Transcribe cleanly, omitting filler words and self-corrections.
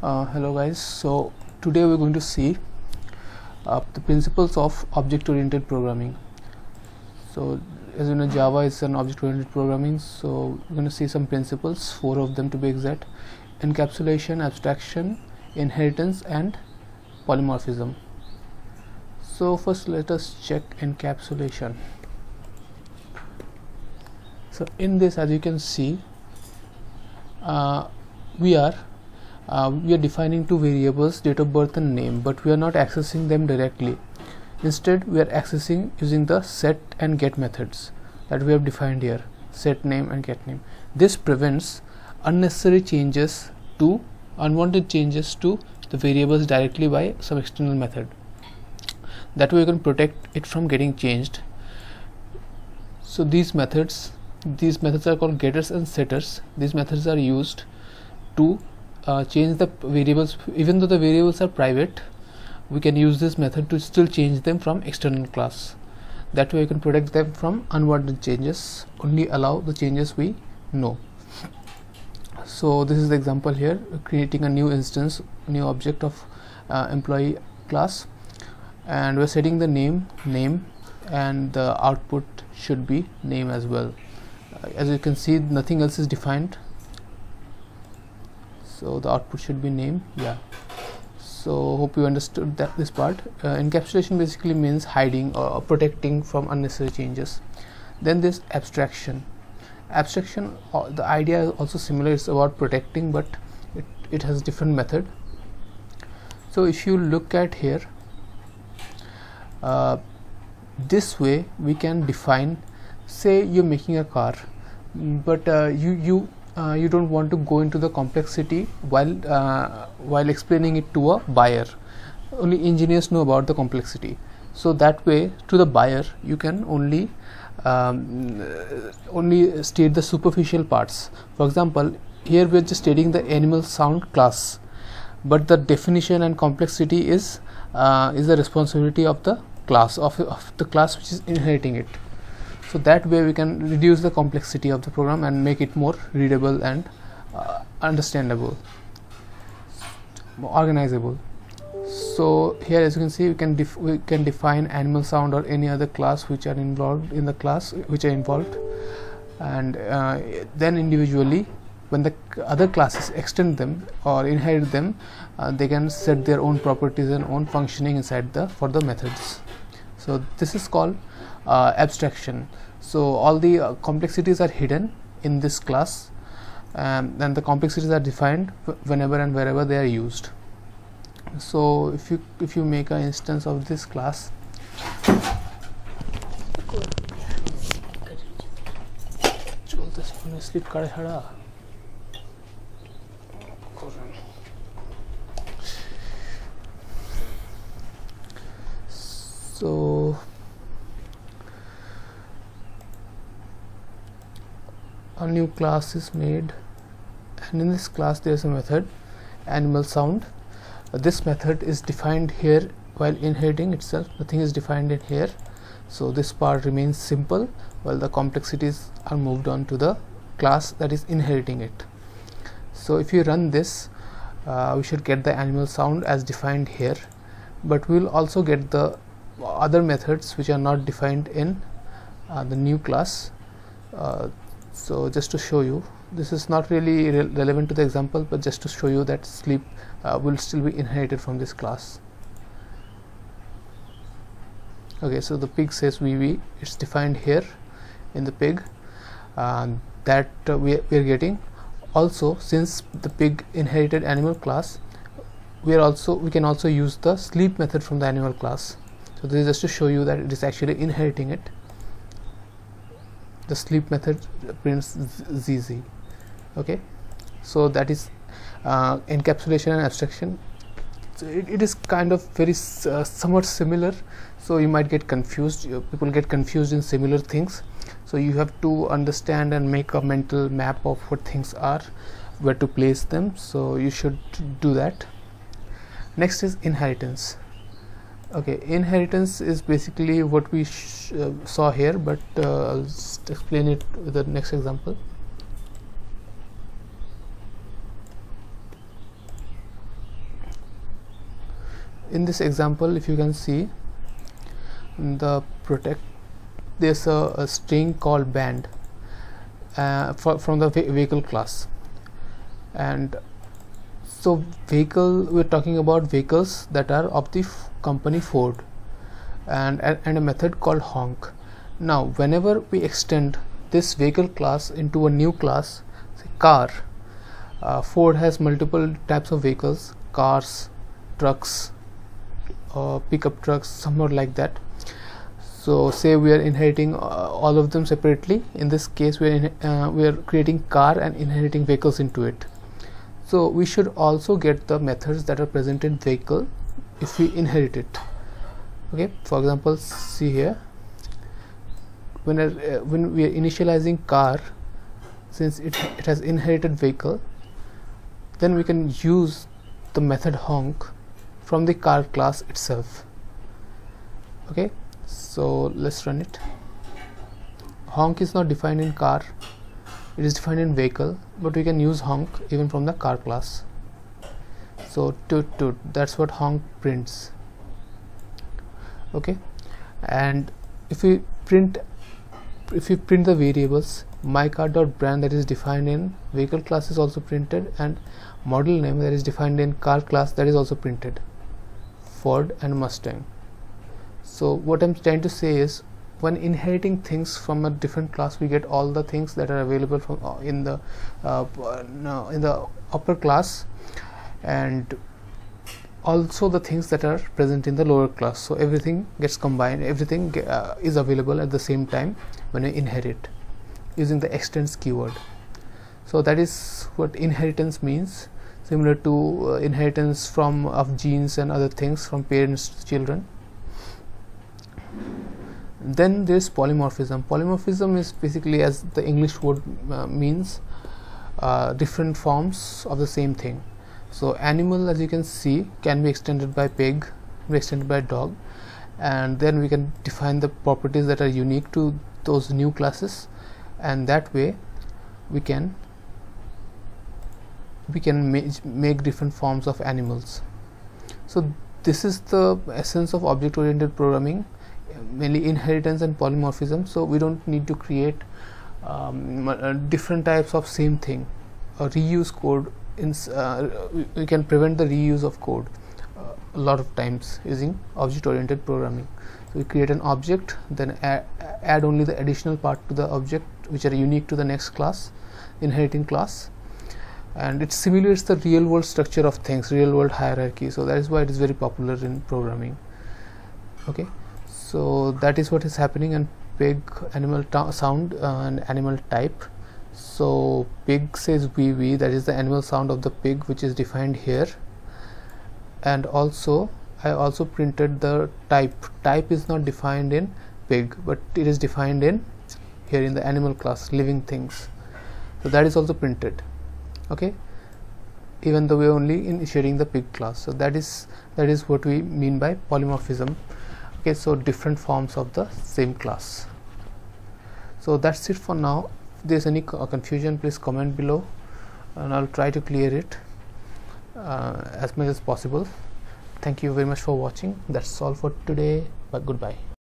Hello guys, so today we're going to see the principles of object-oriented programming. So as you know, Java is an object-oriented programming, so we're going to see some principles, 4 of them to be exact: encapsulation, abstraction, inheritance and polymorphism. So first let us check encapsulation. So in this, as you can see, we are defining two variables, date of birth and name, but we are not accessing them directly. Instead, we are accessing using the set and get methods that we have defined here, set name and get name. This prevents unnecessary changes to unwanted changes to the variables directly by some external method. That way you can protect it from getting changed. So these methods are called getters and setters. These methods are used to change the variables. Even though the variables are private, we can use this method to still change them from external class. That way you can protect them from unwanted changes, only allow the changes we know. So this is the example here, creating a new instance, new object of employee class, and we're setting the name, and the output should be name as well. As you can see, nothing else is defined, so the output should be name. So hope you understood this part. Encapsulation basically means hiding or protecting from unnecessary changes. Then this abstraction, the idea is also similar. It's about protecting, but it has different method. So if you look at here, this way we can define, say you're making a car, but you don't want to go into the complexity while explaining it to a buyer. Only engineers know about the complexity. So that way, to the buyer, you can only state the superficial parts. For example, here we are just stating the animal sound class, but the definition and complexity is the responsibility of the class of the class which is inheriting it. So that way we can reduce the complexity of the program and make it more readable and understandable, organizable. So here, as you can see, we can define animal sound or any other class which are involved in the class and then individually, when the other classes extend them or inherit them, they can set their own properties and own functioning inside for the methods. So this is called abstraction. So all the complexities are hidden in this class, and the complexities are defined whenever and wherever they are used. So if you make an instance of this class, so a new class is made, and in this class there is a method animal sound. This method is defined here while inheriting itself. Nothing is defined in here, so this part remains simple while the complexities are moved on to the class that is inheriting it. So if you run this, we should get the animal sound as defined here, but we will also get the other methods which are not defined in the new class. So just to show you, this is not really relevant to the example, but just to show you that sleep will still be inherited from this class. Okay, so the pig says wee, it's defined here in the pig, that we are getting. Also, since the pig inherited animal class, we can also use the sleep method from the animal class. So this is just to show you that it is actually inheriting it. The sleep method prints ZZ. Okay, so that is encapsulation and abstraction. So it is kind of very somewhat similar, so you might get confused. People get confused in similar things, so you have to understand and make a mental map of what things are, where to place them. So you should do that. Next is inheritance. Okay, inheritance is basically what we saw here, but I'll just explain it with the next example. in this example, if you can see the protect, there's a string called band from the vehicle class. And so vehicle, we're talking about vehicles that are of the company Ford, and a method called honk. Now whenever we extend this vehicle class into a new class, say car, Ford has multiple types of vehicles, cars, trucks, pickup trucks, somewhat like that. So say we are inheriting all of them separately. In this case we are creating car and inheriting vehicles into it. So we should also get the methods that are present in vehicle if we inherit it. Okay, for example, see here, when we are initializing car, since it has inherited vehicle, then we can use the method honk from the car class itself. Okay, so let's run it. Honk is not defined in car, it is defined in vehicle, but we can use honk even from the car class. So toot toot, that's what honk prints. Okay, and if we print the variables, mycar.brand that is defined in vehicle class is also printed, and model name that is defined in car class, that is also printed, Ford and Mustang. So what I'm trying to say is, when inheriting things from a different class, we get all the things that are available from in the upper class, and also the things that are present in the lower class. So everything gets combined, everything is available at the same time when you inherit using the extends keyword. So that is what inheritance means, similar to inheritance of genes and other things from parents to children. Then there's polymorphism. Polymorphism is basically, as the English word means, different forms of the same thing. So animal, as you can see, can be extended by pig, be extended by dog, and then we can define the properties that are unique to those new classes, and that way we can make different forms of animals. So this is the essence of object oriented programming, mainly inheritance and polymorphism. So we don't need to create different types of same thing, or reuse code. We can prevent the reuse of code a lot of times using object oriented programming. So we create an object, then add only the additional part to the object which are unique to the next class, inheriting class, and it simulates the real world structure of things, real world hierarchy. So that is why it is very popular in programming. Okay, so that is what is happening. And pig, animal sound and animal type. So pig says wee, that is the animal sound of the pig, which is defined here. And also I also printed the type. Type is not defined in pig, but it is defined in here in the animal class, living things. So that is also printed. Okay, even though we are only initiating the pig class. So that is what we mean by polymorphism. Okay, so different forms of the same class. So that's it for now. If there's any confusion, please comment below and I'll try to clear it as much as possible. Thank you very much for watching. That's all for today. Goodbye.